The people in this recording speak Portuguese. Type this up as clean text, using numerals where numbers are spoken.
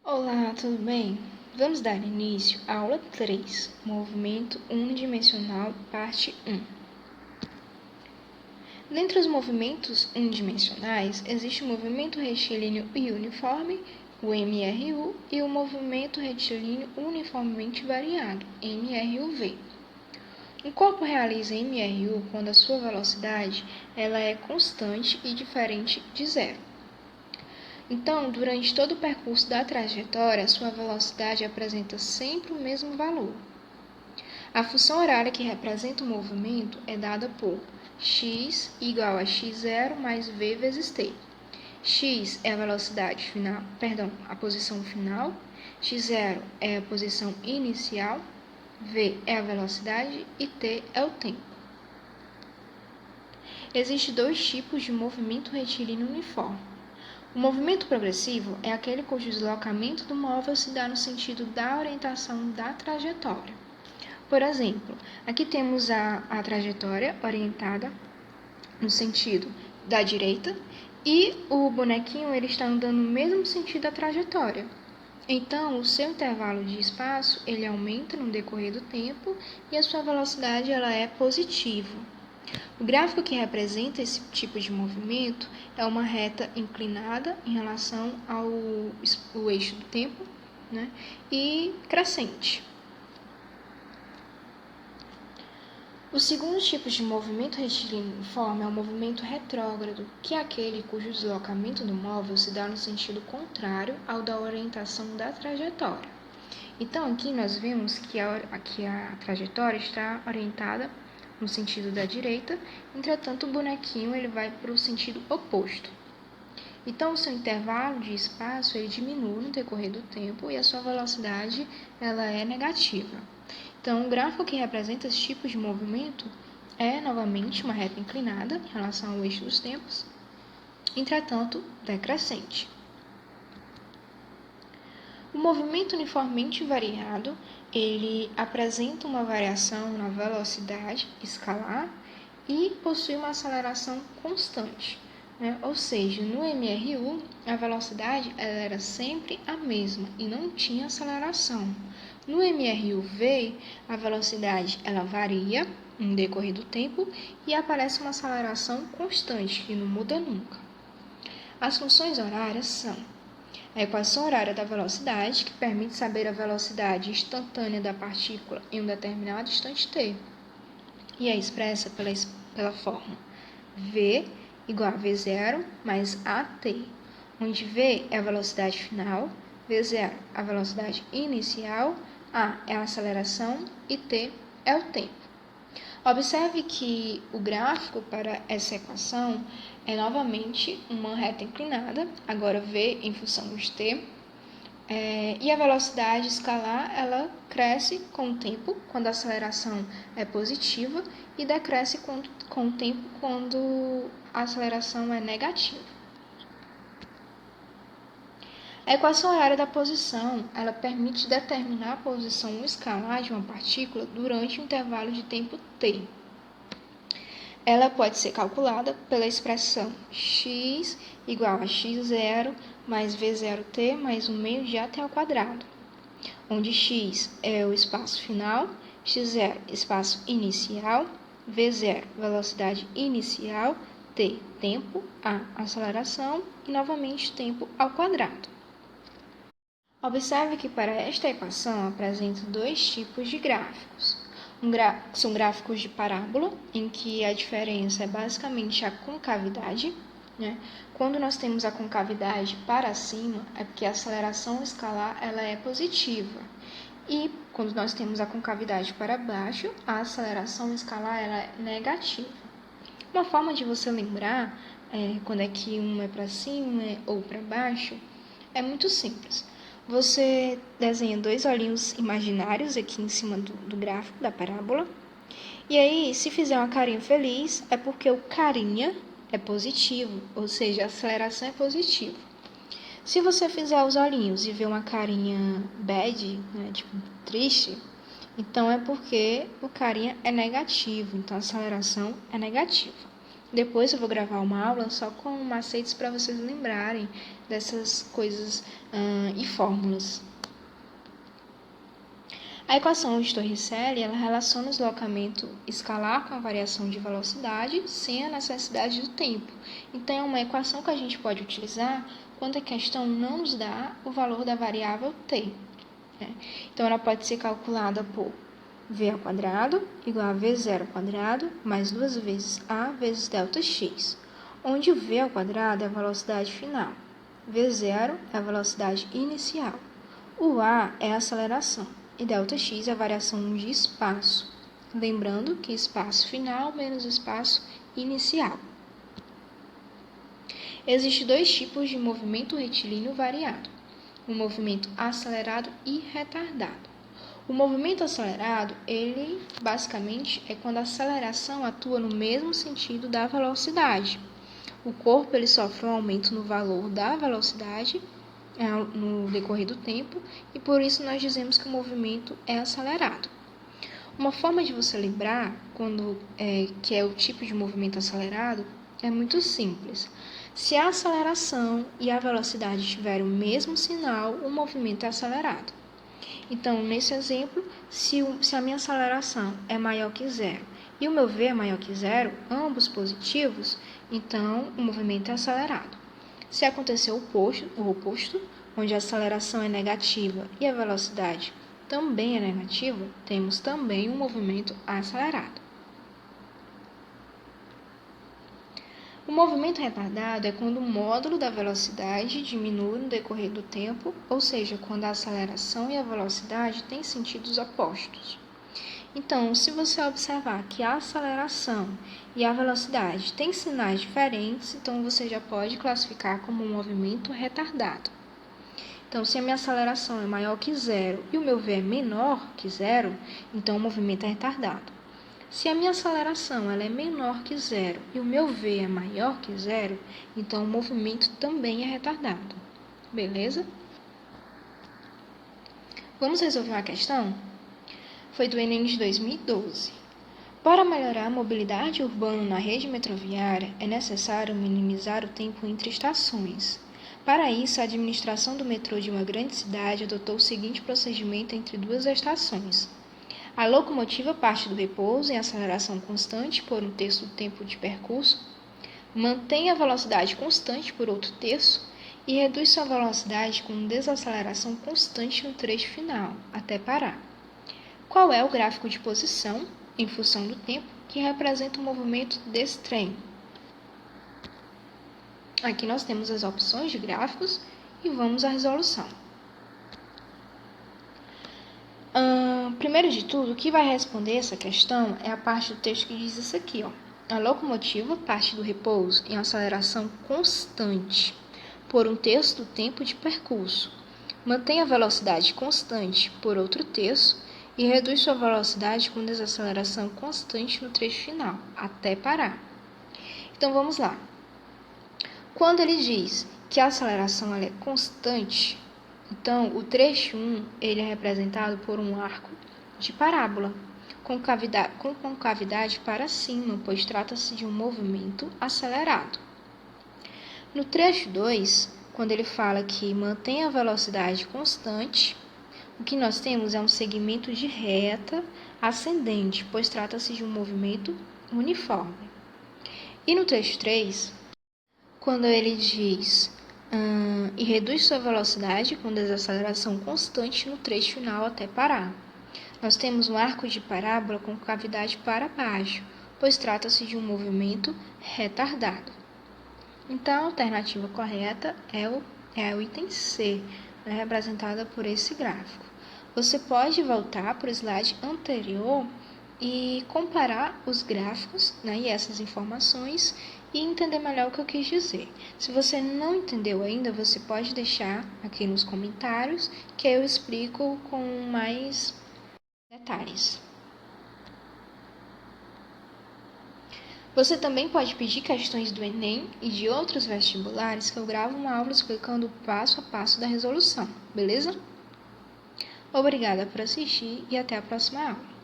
Olá, tudo bem? Vamos dar início à aula 3, Movimento Unidimensional, parte 1. Dentre os movimentos unidimensionais, existe o movimento retilíneo e uniforme, o MRU, e o movimento retilíneo uniformemente variado, MRUV. Um corpo realiza MRU quando a sua velocidade ela é constante e diferente de zero. Então, durante todo o percurso da trajetória, sua velocidade apresenta sempre o mesmo valor. A função horária que representa o movimento é dada por x igual a x0 mais v vezes t. X é a velocidade final, a posição final, x0 é a posição inicial, v é a velocidade e t é o tempo. Existem dois tipos de movimento retilíneo uniforme. O movimento progressivo é aquele cujo deslocamento do móvel se dá no sentido da orientação da trajetória. Por exemplo, aqui temos a trajetória orientada no sentido da direita e o bonequinho ele está andando no mesmo sentido da trajetória. Então, o seu intervalo de espaço ele aumenta no decorrer do tempo e a sua velocidade ela é positiva. O gráfico que representa esse tipo de movimento é uma reta inclinada em relação ao eixo do tempo, e crescente. O segundo tipo de movimento retilíneo uniforme é o movimento retrógrado, que é aquele cujo deslocamento do móvel se dá no sentido contrário ao da orientação da trajetória. Então, aqui nós vemos que a trajetória está orientada no sentido da direita, entretanto o bonequinho ele vai para o sentido oposto. Então o seu intervalo de espaço ele diminui no decorrer do tempo e a sua velocidade ela é negativa. Então o gráfico que representa esse tipo de movimento é novamente uma reta inclinada em relação ao eixo dos tempos, entretanto decrescente. O movimento uniformemente variado, ele apresenta uma variação na velocidade escalar e possui uma aceleração constante. Ou seja, no MRU, a velocidade ela era sempre a mesma e não tinha aceleração. No MRUV, a velocidade ela varia no decorrer do tempo e aparece uma aceleração constante, que não muda nunca. As funções horárias são a equação horária da velocidade, que permite saber a velocidade instantânea da partícula em um determinado instante t, e é expressa pela forma v igual a v0 mais at, onde v é a velocidade final, v0 a velocidade inicial, a é a aceleração e t é o tempo. Observe que o gráfico para essa equação é novamente uma reta inclinada, agora v em função de t, e a velocidade escalar ela cresce com o tempo quando a aceleração é positiva e decresce com o tempo quando a aceleração é negativa. A equação horária da posição ela permite determinar a posição escalar de uma partícula durante um intervalo de tempo t. Ela pode ser calculada pela expressão x igual a x0 mais v0t mais 1 meio de at ao quadrado, onde x é o espaço final, x0 espaço inicial, v0 velocidade inicial, t tempo, a aceleração e novamente tempo ao quadrado. Observe que para esta equação apresenta dois tipos de gráficos. São gráficos de parábola, em que a diferença é basicamente a concavidade. Quando nós temos a concavidade para cima, é porque a aceleração escalar ela é positiva. E quando nós temos a concavidade para baixo, a aceleração escalar ela é negativa. Uma forma de você lembrar quando é que um é para cima ou para baixo é muito simples. Você desenha dois olhinhos imaginários aqui em cima do gráfico da parábola. E aí, se fizer uma carinha feliz, é porque o carinha é positivo, ou seja, a aceleração é positiva. Se você fizer os olhinhos e ver uma carinha bad, tipo triste, então é porque o carinha é negativo, então a aceleração é negativa. Depois eu vou gravar uma aula só com macetes para vocês lembrarem dessas coisas e fórmulas. A equação de Torricelli, ela relaciona o deslocamento escalar com a variação de velocidade sem a necessidade do tempo. Então, é uma equação que a gente pode utilizar quando a questão não nos dá o valor da variável t. Né? Então, ela pode ser calculada por v ao quadrado igual a v0 ao quadrado mais 2 vezes a vezes ΔX, onde o v ao quadrado é a velocidade final, v0 é a velocidade inicial, o a é a aceleração e ΔX é a variação de espaço. Lembrando que espaço final menos espaço inicial. Existem dois tipos de movimento retilíneo variado: o movimento acelerado e retardado. O movimento acelerado, ele basicamente é quando a aceleração atua no mesmo sentido da velocidade. O corpo ele sofre um aumento no valor da velocidade no decorrer do tempo, e por isso nós dizemos que o movimento é acelerado. Uma forma de você lembrar que é o tipo de movimento acelerado é muito simples. Se a aceleração e a velocidade tiverem o mesmo sinal, o movimento é acelerado. Então, nesse exemplo, se a minha aceleração é maior que zero e o meu v é maior que zero, ambos positivos, então o movimento é acelerado. Se acontecer o oposto, onde a aceleração é negativa e a velocidade também é negativa, temos também um movimento acelerado. O movimento retardado é quando o módulo da velocidade diminui no decorrer do tempo, ou seja, quando a aceleração e a velocidade têm sentidos opostos. Então, se você observar que a aceleração e a velocidade têm sinais diferentes, então você já pode classificar como um movimento retardado. Então, se a minha aceleração é maior que zero e o meu v é menor que zero, então o movimento é retardado. Se a minha aceleração ela é menor que zero e o meu v é maior que zero, então o movimento também é retardado. Beleza? Vamos resolver uma questão? Foi do Enem de 2012. Para melhorar a mobilidade urbana na rede metroviária, é necessário minimizar o tempo entre estações. Para isso, a administração do metrô de uma grande cidade adotou o seguinte procedimento entre duas estações. A locomotiva parte do repouso em aceleração constante por um terço do tempo de percurso, mantém a velocidade constante por outro terço e reduz sua velocidade com desaceleração constante no trecho final, até parar. Qual é o gráfico de posição, em função do tempo, que representa o movimento desse trem? Aqui nós temos as opções de gráficos e vamos à resolução. Primeiro de tudo, o que vai responder essa questão é a parte do texto que diz isso aqui, ó. A locomotiva parte do repouso em aceleração constante por um terço do tempo de percurso, mantém a velocidade constante por outro terço e reduz sua velocidade com desaceleração constante no trecho final, até parar. Então, vamos lá. Quando ele diz que a aceleração ela é constante, então o trecho 1 ele é representado por um arco de parábola, com concavidade para cima, pois trata-se de um movimento acelerado. No trecho 2, quando ele fala que mantém a velocidade constante, o que nós temos é um segmento de reta ascendente, pois trata-se de um movimento uniforme. E no trecho 3, quando ele diz e reduz sua velocidade com desaceleração constante no trecho final até parar, nós temos um arco de parábola com cavidade para baixo, pois trata-se de um movimento retardado. Então, a alternativa correta é o item C, representada por esse gráfico. Você pode voltar para o slide anterior e comparar os gráficos, e essas informações e entender melhor o que eu quis dizer. Se você não entendeu ainda, você pode deixar aqui nos comentários que eu explico com mais detalhes. Você também pode pedir questões do Enem e de outros vestibulares que eu gravo uma aula explicando o passo a passo da resolução, beleza? Obrigada por assistir e até a próxima aula.